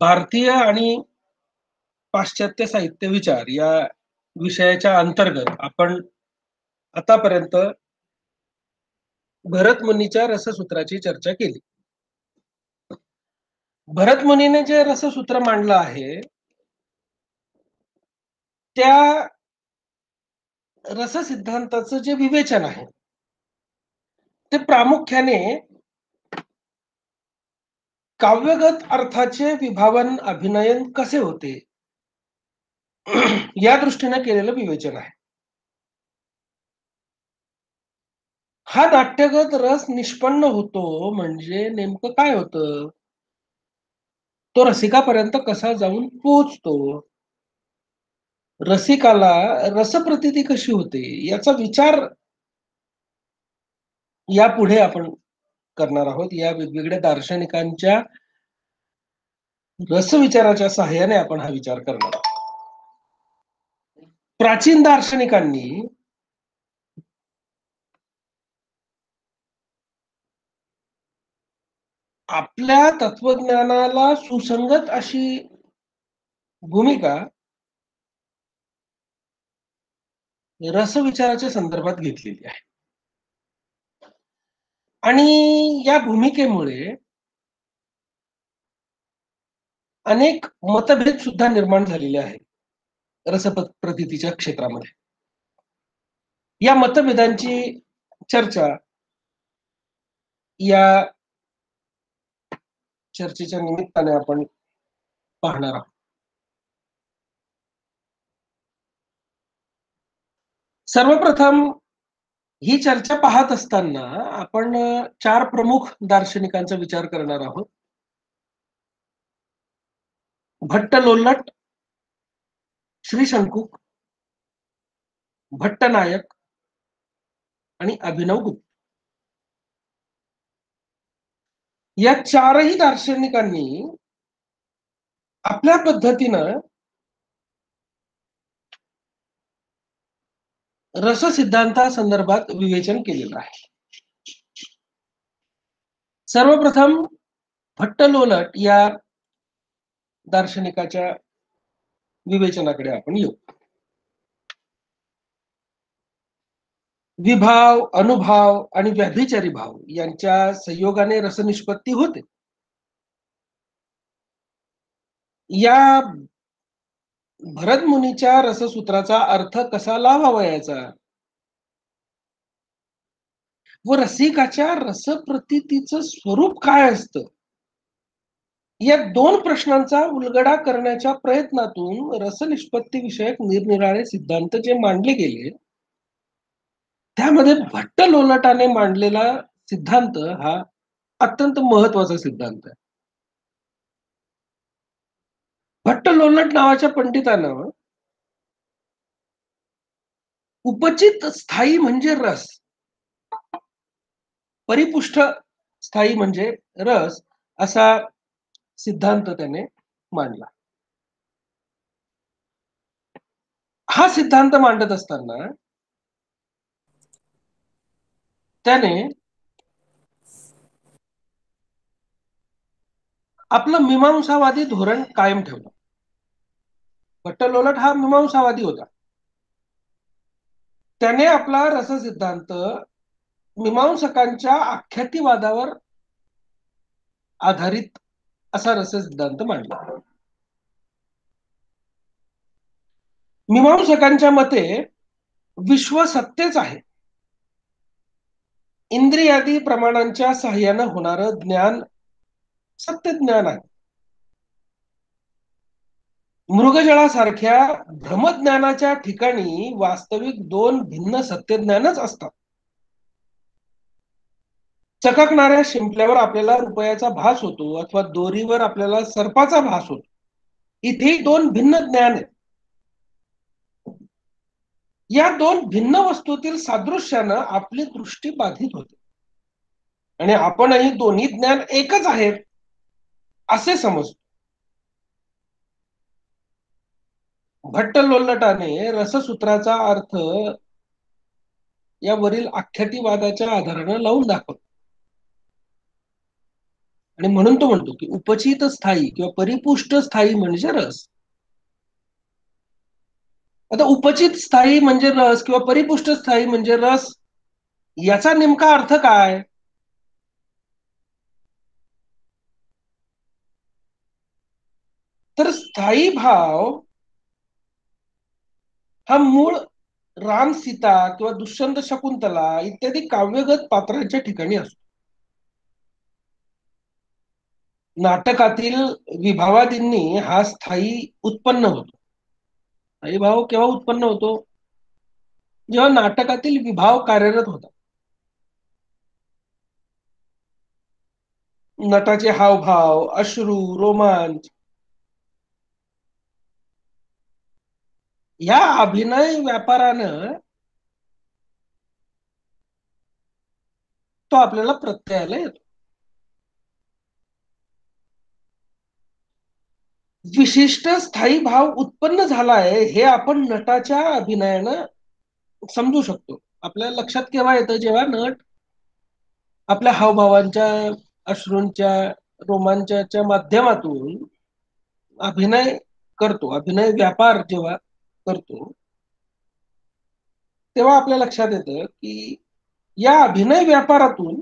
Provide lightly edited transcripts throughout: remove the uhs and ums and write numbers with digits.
भारतीय आणि पाश्चात्य साहित्य विचार या विषयाच्या अंतर्गत आपण आतापर्यंत भरतमुनीच्या रससूत्राची चर्चा केली. भरतमुनीने जे रससूत्र मांडलं आहे, त्या रससिद्धांताचं जे विवेचन आहे, ते प्रामुख्याने काव्यगत अर्थाचे विभावन, अभिनयन कसे होते, या दृष्टीने केलेलं विवेचन आहे. हा नाट्यगत रस निष्पन्न होतो म्हणजे नेमकं काय होतं? तो रसिकापर्यंत कसा जाऊन पोहोचतो? रसिकाला रसप्रतीती कशी होते? याचा विचार यापुढे आपण करणार आहोत. या वेगवेगळ्या दार्शनिकांच्या रसविचाराच्या सहाय्याने आपण हा विचार करणार आहोत. प्राचीन दार्शनिकांनी आपल्या तत्वज्ञानाला सुसंगत अशी भूमिका रसविचाराच्या संदर्भात घेतलेली आहे. आणि या भूमिकेमुळे अनेक मतभेद सुद्धा निर्माण झालेले आहेत रसप्रतीतीच्या क्षेत्रामध्ये. या मतभेदांची चर्चा या चर्चेच्या निमित्ताने आपण पाहणार आहोत. सर्वप्रथम ही चर्चा पाहत असताना आपण चार प्रमुख दार्शनिकांचा विचार करणार आहोत. भट्ट लोल्लट, श्रीशंकुक, भट्टनायक आणि अभिनव गुप्त. या चारही दार्शनिकांनी आपल्या पद्धतीनं रस सिद्धांतासंदर्भात विवेचन केलेलं आहे. सर्वप्रथम भट्ट लोल्लट या दार्शनिकाच्या विवेचनाकडे आपण येऊ. विभाव, अनुभाव आणि व्याभिचारी भाव यांच्या संयोगाने रसनिष्पत्ती होते. या भरतमुनीच्या रससूत्राचा अर्थ कसा लावावयाचा व रसिकाच्या रसप्रतीतीचं स्वरूप काय असतं, या दोन प्रश्नांचा उलगडा करण्याच्या प्रयत्नातून रसनिष्पत्ती विषयक निरनिराळे सिद्धांत जे मांडले गेले, त्यामध्ये भट्ट लोल्लटाने मांडलेला सिद्धांत हा अत्यंत महत्वाचा सिद्धांत आहे. भट्ट लोल्लट नावाच्या पंडितानं उपचित स्थायी म्हणजे रस, परिपुष्ट स्थायी म्हणजे रस, असा सिद्धांत त्याने मांडला. हा सिद्धांत मांडत असताना त्याने आपलं मीमांसावादी धोरण कायम ठेवलं. भट्ट लोल्लट हा मीमांसावादी होता. त्याने आपला रस सिद्धांत मीमांसकांच्या आख्यातिवादावर आधारित असा रस सिद्धांत मांडला. मीमांसकांच्या मते विश्व सत्तेच आहे. इंद्रियादी प्रमाणांच्या सहाय्यानं होणारं ज्ञान सत्य ज्ञान आहे. मृगजळासारख्या भ्रमज्ञानाच्या ठिकाणी वास्तविक दोन भिन्न सत्यज्ञानच असतात. चककणाऱ्या शिंपल्यावर आपल्याला रुपयाचा भास होतो अथवा दोरीवर आपल्याला सर्पाचा भास होतो. इथे दोन भिन्न ज्ञान आहेत. या दोन भिन्न वस्तूतील सादृश्यानं आपली दृष्टी बाधित होते आणि आपणही दोन्ही ज्ञान एकच आहेत असे समजतो. भट्ट लोल्लटाने रससूत्राचा अर्थ या वरील आख्यातिवादाच्या आधाराने लावून दाखवला आणि म्हणून तो म्हणतो की उपचित स्थायी किंवा परिपुष्ट स्थायी म्हणजे रस. आता उपचित स्थायी म्हणजे रस किंवा परिपुष्ट स्थायी म्हणजे रस, याचा नेमका अर्थ काय? तर स्थायी भाव हा मूळ राम सीता किंवा दुष्यंत शकुंतला इत्यादी काव्यगत पात्रांच्या ठिकाणी असतो. नाटकातील विभावादींनी हा स्थायी उत्पन्न होतो. स्थायी भाव केव्हा उत्पन्न होतो? जेव्हा नाटकातील विभाव कार्यरत होता. नटाचे हावभाव, अश्रू, रोमांच या अभिनय व्यापारानं तो आपल्याला प्रत्ययाला येतो. विशिष्ट स्थायी भाव उत्पन्न झालाय हे आपण नटाच्या अभिनयानं समजू शकतो. आपल्या लक्षात केव्हा येतं? जेव्हा नट आपल्या हावभावांच्या, अश्रूंच्या, रोमांचाच्या माध्यमातून अभिनय करतो, अभिनय व्यापार जेव्हा करतो, तेव्हा आपल्या लक्षात येतं की या अभिनय व्यापारातून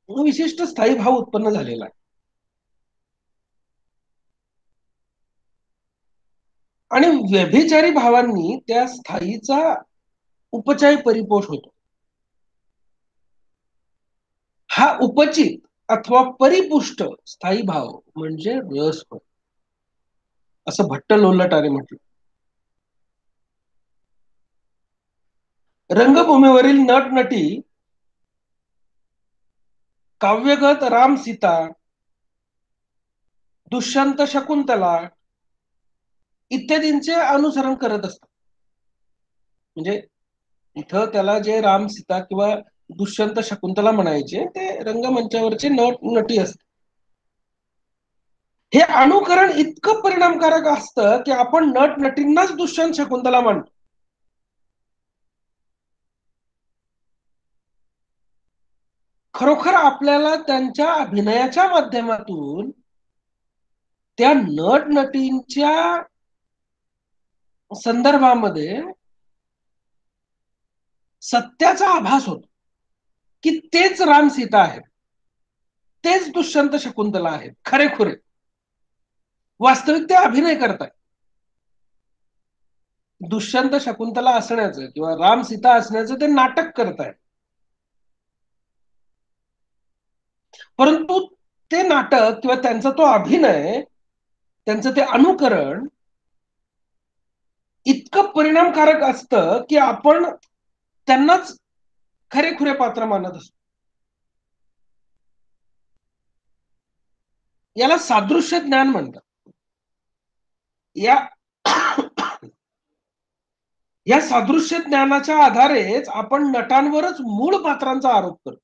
विशिष्ट स्थायी भाव उत्पन्न झालेला आहे. आणि व्यभिचारी भावांनी त्या स्थायीचा उपचय परिपोष होतो. हा उपचित अथवा परिपुष्ट स्थायी भाव म्हणजे रस होय, असं भट्ट लोल्लटाने म्हटलं. रंगभूमीवरील नट नटी काव्यगत राम सीता, दुष्यंत शकुंतला इत्यादींचे अनुसरण करत असतात. म्हणजे इथं त्याला जे राम सीता किंवा दुष्यंत शकुंतला म्हणायचे ते रंगमंचावरचे नट नटी असतात. हे अनुकरण इतकं परिणामकारक असतं की आपण नट नटींनाच दुष्यंत शकुंतला म्हणतो. खरोखर आपल्याला त्यांच्या अभिनयाच्या माध्यमातून त्या नट नटींच्या संदर्भामध्ये सत्याचा आभास होतो की तेच राम सीता आहेत, तेच दुष्यंत शकुंतला आहेत खरेखुरे. वास्तविक ते अभिनय करतायत. दुष्यंत शकुंतला असण्याचं किंवा राम सीता असण्याचं ते नाटक करतायत. परंतु ते नाटक किंवा त्यांचा तो अभिनय, त्यांचं ते अनुकरण इतकं परिणामकारक असतं की आपण त्यांनाच खरेखुरे पात्र मानत असतो. याला सादृश्य ज्ञान म्हणतात. या या सादृश्य ज्ञानाच्या आधारेच आपण नटांवरच मूळ पात्रांचा आरोप करतो.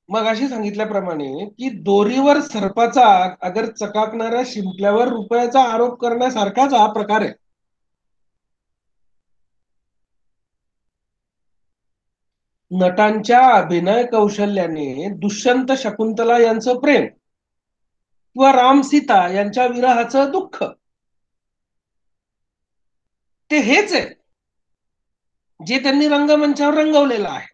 मगाशी सांगितल्याप्रमाणे की दोरीवर सर्पाचा अगर चकाकणाऱ्या शिंपल्यावर रुपयाचा आरोप करण्यासारखाच हा प्रकार आहे. नटांच्या अभिनय कौशल्याने दुष्यंत शकुंतला यांचं प्रेम किंवा राम सीता यांच्या विरहाचं दुःख ते हेच आहे जे त्यांनी रंगमंचावर रंगवलेलं आहे,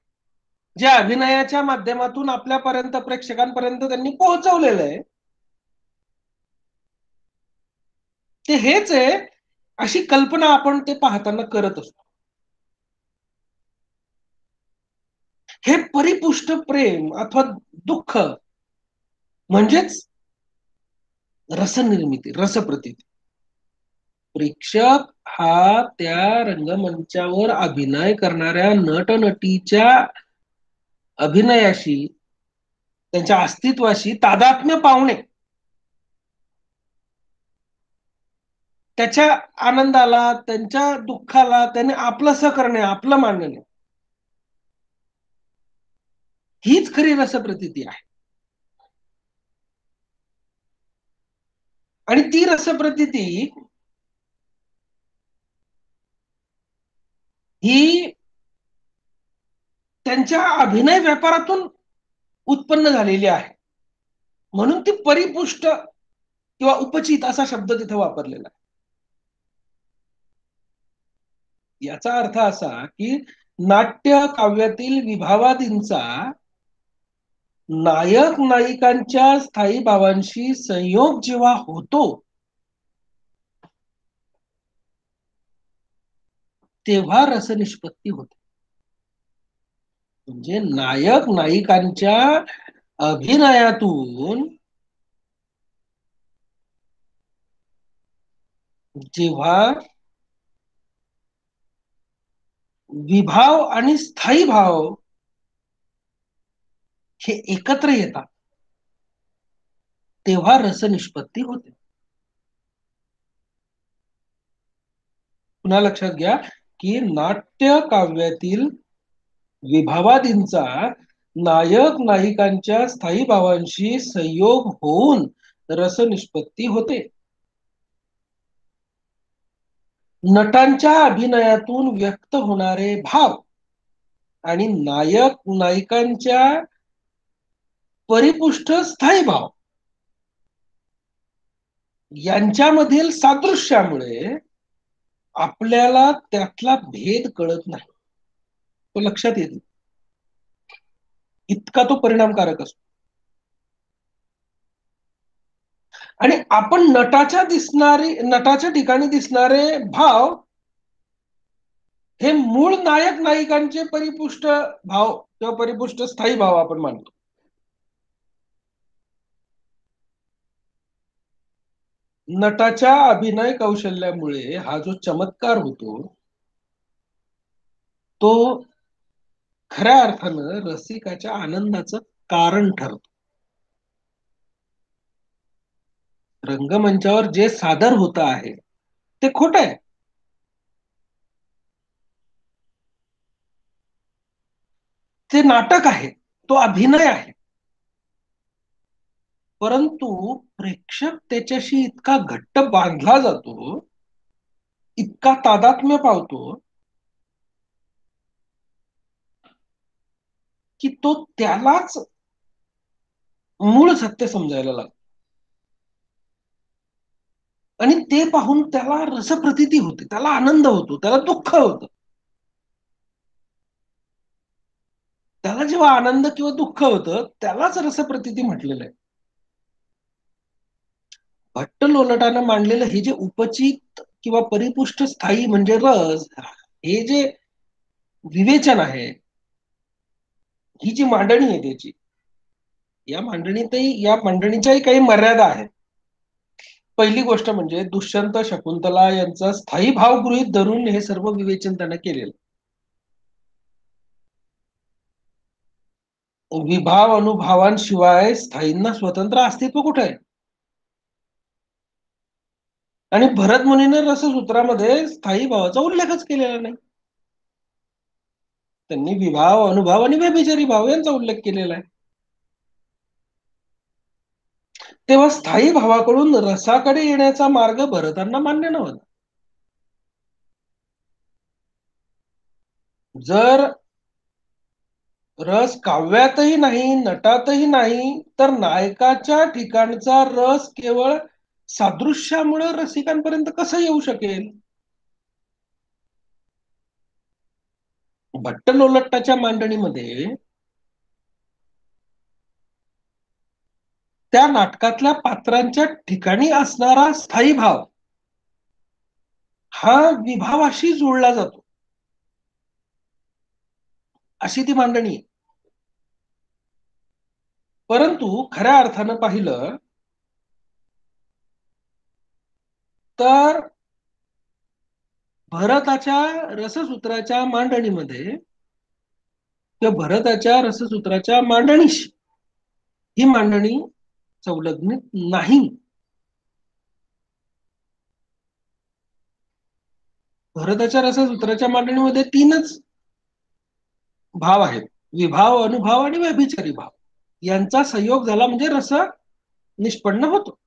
जे अभिनयाच्या माध्यमातून आपल्यापर्यंत प्रेक्षकांपर्यंत त्यांनी पोहोचवलेलं आहे ते हेच आहे, अशी कल्पना आपण ते पाहताना करत असतो. हे परिपुष्ट प्रेम अथवा दुःख म्हणजेच रसनिर्मिती, रसप्रतीती. प्रेक्षक हा त्या रंगमंचावर अभिनय करणाऱ्या नटनटीच्या अभिनयाशी, त्यांच्या अस्तित्वाशी तादात्म्य पावणे, त्याच्या आनंदाला, त्यांच्या दुःखाला त्याने आपलंसं करणे, आपलं मानणे, हीच खरी रसप्रतीती आहे. आणि ती रसप्रतीती ही त्यांच्या अभिनय व्यापारातून उत्पन्न झालेली आहे. म्हणून ती परिपुष्ट किंवा उपचित असा शब्द तिथे वापरलेला आहे. याचा अर्थ असा की नाट्य काव्यातील विभावादींचा नायक नायिकांच्या स्थायी भावांशी संयोग जेव्हा होतो तेव्हा रसनिष्पत्ती होते. म्हणजे नायक नायिकांच्या अभिनयातून जेव्हा विभाव आणि स्थायी भाव हे एकत्र येतात तेव्हा रसनिष्पत्ती होते. पुन्हा लक्षात घ्या की नाट्य काव्यातील विभावादींचा नायक नायिकांच्या स्थायी भावांशी संयोग होऊन रसनिष्पत्ती होते. नटांच्या अभिनयातून व्यक्त होणारे भाव आणि नायक नायिकांच्या परिपुष्ट स्थायी भाव यांच्यामधील सादृश्यामुळे आपल्याला त्यातला भेद कळत नाही, तो लक्षात येत नाही, इतका तो परिणामकारक असतो. आणि आपण नटाच्या ठिकाणी दिसणारे भाव हे मूळ नायक नायिकांचे परिपुष्ट भाव किंवा परिपुष्ट स्थायी भाव आपण मानतो. नटाच्या अभिनय कौशल्यामुळे हा जो चमत्कार होतो तो खऱ्या अर्थानं रसिकाच्या आनंदाचं कारण ठरतो. रंगमंचावर जे सादर होत आहे ते खोट आहे, ते नाटक आहे, तो अभिनय आहे. परंतु प्रेक्षक त्याच्याशी इतका घट्ट बांधला जातो, इतका तादात्म्य पावतो की तो त्यालाच मूळ सत्य समजायला लागतो आणि ते पाहून त्याला रसप्रतीती होते, त्याला आनंद होतो, त्याला दुःख होतं. त्याला जेव्हा आनंद किंवा दुःख होतं त्यालाच रसप्रतीती म्हटलेलं आहे. भट्ट लोलटानं मांडलेलं हे जे उपचित किंवा परिपुष्ट स्थायी म्हणजे रस, हे जे विवेचन आहे, ही जी मांडणी आहे त्याची, या मांडणीच्याही काही मर्यादा आहेत. पहिली गोष्ट म्हणजे दुष्यंत शकुंतला यांचा स्थायी भाव गृहीत धरून हे सर्व विवेचन त्यानं केलेलं. विभाव अनुभवांशिवाय स्थायींना स्वतंत्र अस्तित्व कुठे आहे? आणि भरत मुनीने रससूत्रामध्ये स्थायी भावाचा उल्लेखच केलेला नाही. त्यांनी विभाव अनुभव आणि व्यभिचारी भाव यांचा उल्लेख केलेला आहे. तेव्हा स्थायी भावाकडून रसाकडे येण्याचा मार्ग भरतांना मान्य नव्हता. जर रस काव्यातही नाही, नटातही नाही, तर नायकाच्या ठिकाणचा रस केवळ सादृश्यामुळे रसिकांपर्यंत कसं येऊ शकेल? भट्ट लोलट्टाच्या मांडणीमध्ये त्या नाटकातल्या पात्रांच्या ठिकाणी असणारा स्थायी भाव हा विभावाशी जोडला जातो, अशी ती मांडणी आहे. परंतु खऱ्या अर्थानं पाहिलं तर भरताच्या रससूत्राच्या मांडणीमध्ये किंवा भरताच्या रससूत्राच्या मांडणीशी ही मांडणी संलग्नित नाही. भरताच्या रससूत्राच्या मांडणीमध्ये तीनच भाव आहेत: विभाव, अनुभव आणि व्यभिचारी भाव. यांचा संयोग झाला म्हणजे रस निष्पन्न होतो.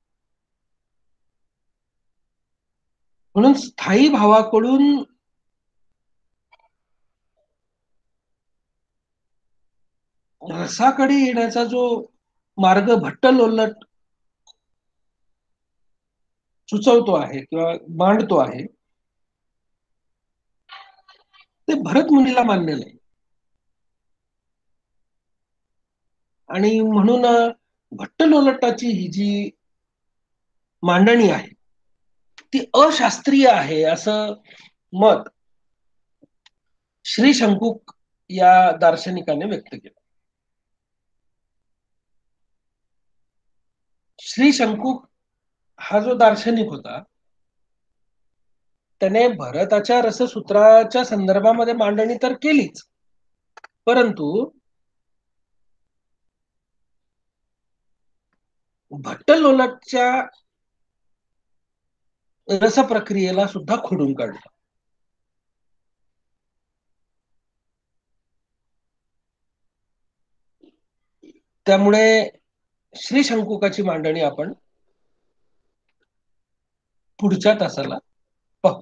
म्हणून स्थायी भावाकडून रसाकडे येण्याचा जो मार्ग भट्ट लोल्लट सुचवतो आहे किंवा मांडतो आहे ते भरत मुनीला मान्य नाही. आणि म्हणून भट्ट लोल्लटाची ही जी मांडणी आहे ती अशास्त्रीय आहे असं मत श्री शंकुक या दार्शनिकाने व्यक्त केलं. श्री शंकुक हा जो दार्शनिक होता त्याने भरताच्या रससूत्राच्या संदर्भामध्ये मांडणी तर केलीच, परंतु भट्ट लोल्लटच्या रसप्रक्रियेला सुद्धा खोडून काढलं. त्यामुळे श्री शंकुकाची मांडणी आपण पुढच्या तासाला पाहू.